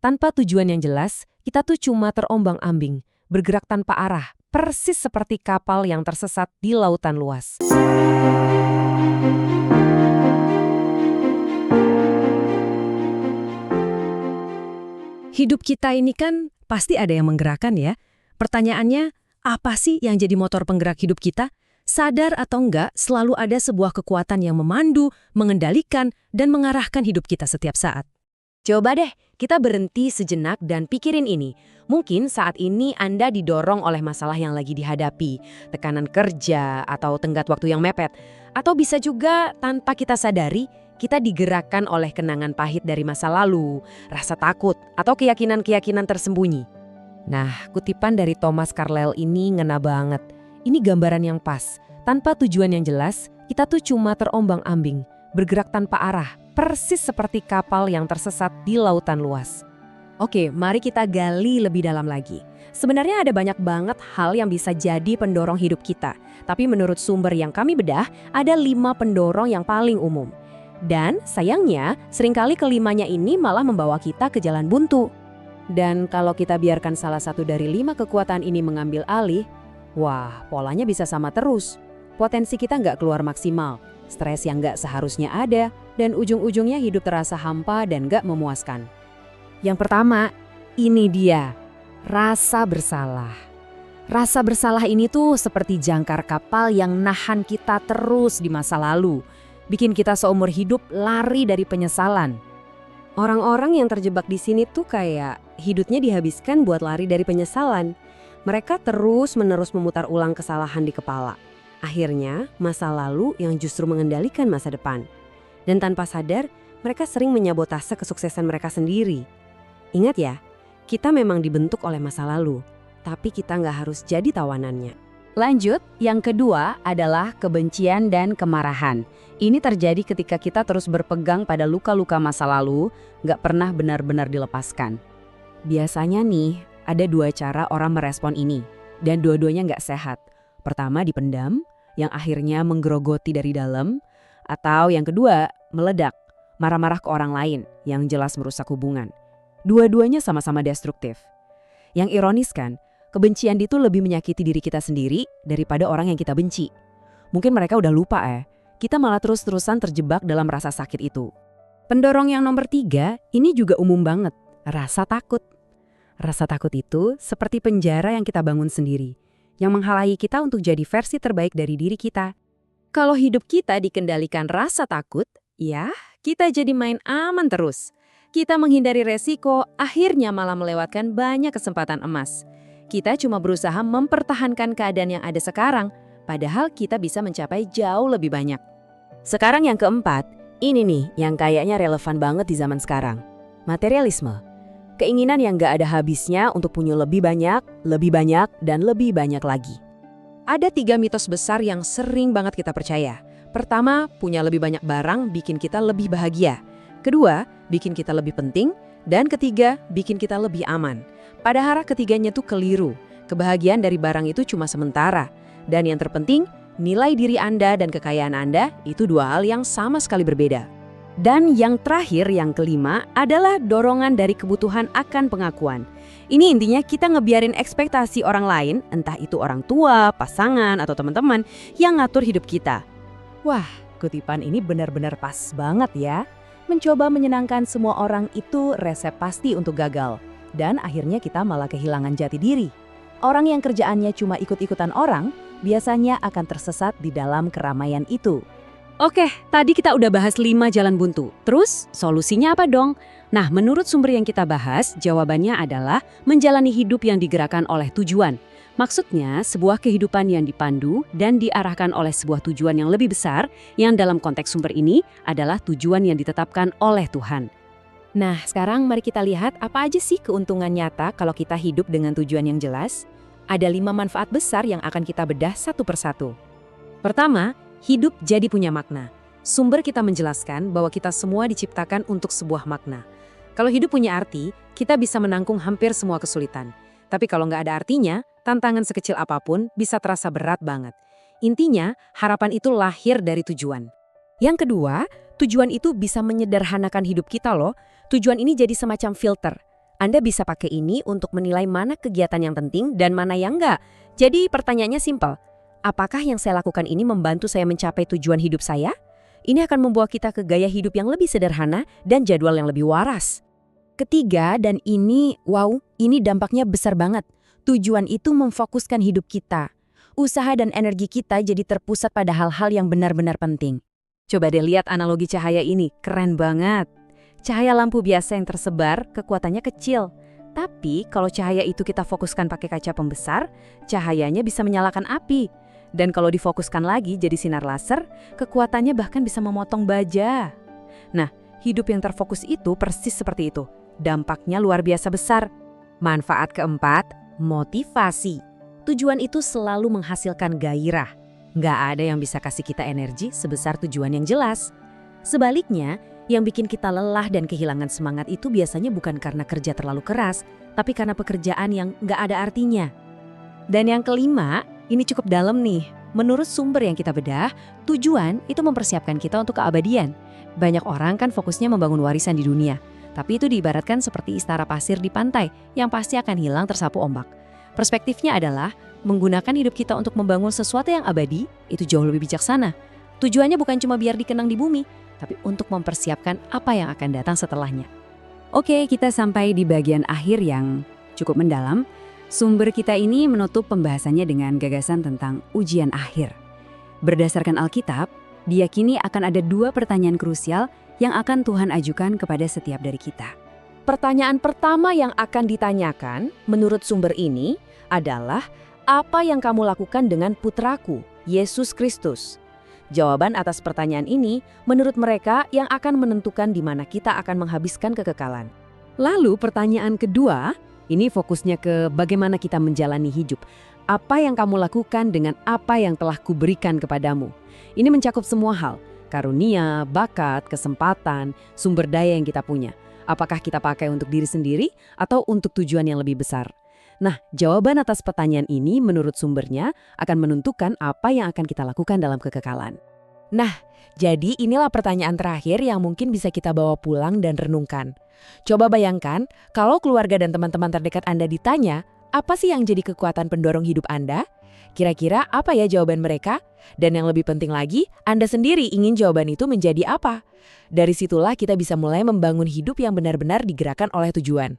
Tanpa tujuan yang jelas, kita tuh cuma terombang-ambing, bergerak tanpa arah, persis seperti kapal yang tersesat di lautan luas. Hidup kita ini kan pasti ada yang menggerakkan ya. Pertanyaannya, apa sih yang jadi motor penggerak hidup kita? Sadar atau enggak, selalu ada sebuah kekuatan yang memandu, mengendalikan, dan mengarahkan hidup kita setiap saat. Coba deh, kita berhenti sejenak dan pikirin ini. Mungkin saat ini Anda didorong oleh masalah yang lagi dihadapi, tekanan kerja, atau tenggat waktu yang mepet. Atau bisa juga tanpa kita sadari, kita digerakkan oleh kenangan pahit dari masa lalu, rasa takut, atau keyakinan-keyakinan tersembunyi. Nah, kutipan dari Thomas Carlyle ini ngena banget. Ini gambaran yang pas. Tanpa tujuan yang jelas, kita tuh cuma terombang-ambing, bergerak tanpa arah, persis seperti kapal yang tersesat di lautan luas. Oke, mari kita gali lebih dalam lagi. Sebenarnya ada banyak banget hal yang bisa jadi pendorong hidup kita. Tapi menurut sumber yang kami bedah, ada 5 pendorong yang paling umum. Dan sayangnya, seringkali kelimanya ini malah membawa kita ke jalan buntu. Dan kalau kita biarkan salah satu dari 5 kekuatan ini mengambil alih, wah, polanya bisa sama terus. Potensi kita nggak keluar maksimal, stres yang nggak seharusnya ada, dan ujung-ujungnya hidup terasa hampa dan nggak memuaskan. Yang pertama, ini dia, rasa bersalah. Rasa bersalah ini tuh seperti jangkar kapal yang nahan kita terus di masa lalu, bikin kita seumur hidup lari dari penyesalan. Orang-orang yang terjebak di sini tuh kayak hidupnya dihabiskan buat lari dari penyesalan. Mereka terus-menerus memutar ulang kesalahan di kepala. Akhirnya, masa lalu yang justru mengendalikan masa depan. Dan tanpa sadar, mereka sering menyabotase kesuksesan mereka sendiri. Ingat ya, kita memang dibentuk oleh masa lalu, tapi kita nggak harus jadi tawanannya. Lanjut, yang kedua adalah kebencian dan kemarahan. Ini terjadi ketika kita terus berpegang pada luka-luka masa lalu, nggak pernah benar-benar dilepaskan. Biasanya nih, ada 2 cara orang merespon ini, dan dua-duanya nggak sehat. Pertama dipendam, yang akhirnya menggerogoti dari dalam, atau yang kedua, meledak, marah-marah ke orang lain, yang jelas merusak hubungan. Dua-duanya sama-sama destruktif. Yang ironis kan, kebencian itu lebih menyakiti diri kita sendiri daripada orang yang kita benci. Mungkin mereka udah lupa kita malah terus-terusan terjebak dalam rasa sakit itu. Pendorong yang nomor 3, ini juga umum banget, rasa takut. Rasa takut itu seperti penjara yang kita bangun sendiri, yang menghalangi kita untuk jadi versi terbaik dari diri kita. Kalau hidup kita dikendalikan rasa takut, ya kita jadi main aman terus. Kita menghindari resiko, akhirnya malah melewatkan banyak kesempatan emas. Kita cuma berusaha mempertahankan keadaan yang ada sekarang, padahal kita bisa mencapai jauh lebih banyak. Sekarang yang keempat, ini nih yang kayaknya relevan banget di zaman sekarang. Materialisme. Keinginan yang gak ada habisnya untuk punya lebih banyak, dan lebih banyak lagi. Ada 3 mitos besar yang sering banget kita percaya. Pertama, punya lebih banyak barang bikin kita lebih bahagia. Kedua, bikin kita lebih penting. Dan ketiga, bikin kita lebih aman. Padahal ketiganya tuh keliru. Kebahagiaan dari barang itu cuma sementara. Dan yang terpenting, nilai diri Anda dan kekayaan Anda itu 2 hal yang sama sekali berbeda. Dan yang terakhir, yang kelima, adalah dorongan dari kebutuhan akan pengakuan. Ini intinya kita ngebiarin ekspektasi orang lain, entah itu orang tua, pasangan, atau teman-teman, yang ngatur hidup kita. Wah, kutipan ini benar-benar pas banget ya. Mencoba menyenangkan semua orang itu resep pasti untuk gagal. Dan akhirnya kita malah kehilangan jati diri. Orang yang kerjaannya cuma ikut-ikutan orang, biasanya akan tersesat di dalam keramaian itu. Oke, tadi kita udah bahas 5 jalan buntu. Terus, solusinya apa dong? Nah, menurut sumber yang kita bahas, jawabannya adalah menjalani hidup yang digerakkan oleh tujuan. Maksudnya, sebuah kehidupan yang dipandu dan diarahkan oleh sebuah tujuan yang lebih besar, yang dalam konteks sumber ini adalah tujuan yang ditetapkan oleh Tuhan. Nah, sekarang mari kita lihat apa aja sih keuntungan nyata kalau kita hidup dengan tujuan yang jelas. Ada 5 manfaat besar yang akan kita bedah satu persatu. Pertama, hidup jadi punya makna. Sumber kita menjelaskan bahwa kita semua diciptakan untuk sebuah makna. Kalau hidup punya arti, kita bisa menanggung hampir semua kesulitan. Tapi kalau nggak ada artinya, tantangan sekecil apapun bisa terasa berat banget. Intinya, harapan itu lahir dari tujuan. Yang kedua, tujuan itu bisa menyederhanakan hidup kita loh. Tujuan ini jadi semacam filter. Anda bisa pakai ini untuk menilai mana kegiatan yang penting dan mana yang enggak. Jadi pertanyaannya simpel. Apakah yang saya lakukan ini membantu saya mencapai tujuan hidup saya? Ini akan membawa kita ke gaya hidup yang lebih sederhana dan jadwal yang lebih waras. Ketiga, dan ini dampaknya besar banget. Tujuan itu memfokuskan hidup kita. Usaha dan energi kita jadi terpusat pada hal-hal yang benar-benar penting. Coba deh lihat analogi cahaya ini, keren banget. Cahaya lampu biasa yang tersebar, kekuatannya kecil. Tapi kalau cahaya itu kita fokuskan pakai kaca pembesar, cahayanya bisa menyalakan api. Dan kalau difokuskan lagi jadi sinar laser, kekuatannya bahkan bisa memotong baja. Nah, hidup yang terfokus itu persis seperti itu. Dampaknya luar biasa besar. Manfaat keempat, motivasi. Tujuan itu selalu menghasilkan gairah. Nggak ada yang bisa kasih kita energi sebesar tujuan yang jelas. Sebaliknya, yang bikin kita lelah dan kehilangan semangat itu biasanya bukan karena kerja terlalu keras, tapi karena pekerjaan yang nggak ada artinya. Dan yang kelima, ini cukup dalam nih. Menurut sumber yang kita bedah, tujuan itu mempersiapkan kita untuk keabadian. Banyak orang kan fokusnya membangun warisan di dunia, tapi itu diibaratkan seperti istana pasir di pantai yang pasti akan hilang tersapu ombak. Perspektifnya adalah menggunakan hidup kita untuk membangun sesuatu yang abadi, itu jauh lebih bijaksana. Tujuannya bukan cuma biar dikenang di bumi, tapi untuk mempersiapkan apa yang akan datang setelahnya. Oke, kita sampai di bagian akhir yang cukup mendalam. Sumber kita ini menutup pembahasannya dengan gagasan tentang ujian akhir. Berdasarkan Alkitab, diyakini akan ada 2 pertanyaan krusial yang akan Tuhan ajukan kepada setiap dari kita. Pertanyaan pertama yang akan ditanyakan menurut sumber ini adalah, apa yang kamu lakukan dengan putraku, Yesus Kristus? Jawaban atas pertanyaan ini menurut mereka yang akan menentukan di mana kita akan menghabiskan kekekalan. Lalu pertanyaan kedua, ini fokusnya ke bagaimana kita menjalani hidup. Apa yang kamu lakukan dengan apa yang telah kuberikan kepadamu? Ini mencakup semua hal, karunia, bakat, kesempatan, sumber daya yang kita punya. Apakah kita pakai untuk diri sendiri atau untuk tujuan yang lebih besar? Nah, jawaban atas pertanyaan ini menurut sumbernya akan menentukan apa yang akan kita lakukan dalam kekekalan. Nah, jadi inilah pertanyaan terakhir yang mungkin bisa kita bawa pulang dan renungkan. Coba bayangkan kalau keluarga dan teman-teman terdekat Anda ditanya, apa sih yang jadi kekuatan pendorong hidup Anda? Kira-kira apa ya jawaban mereka? Dan yang lebih penting lagi, Anda sendiri ingin jawaban itu menjadi apa? Dari situlah kita bisa mulai membangun hidup yang benar-benar digerakkan oleh tujuan.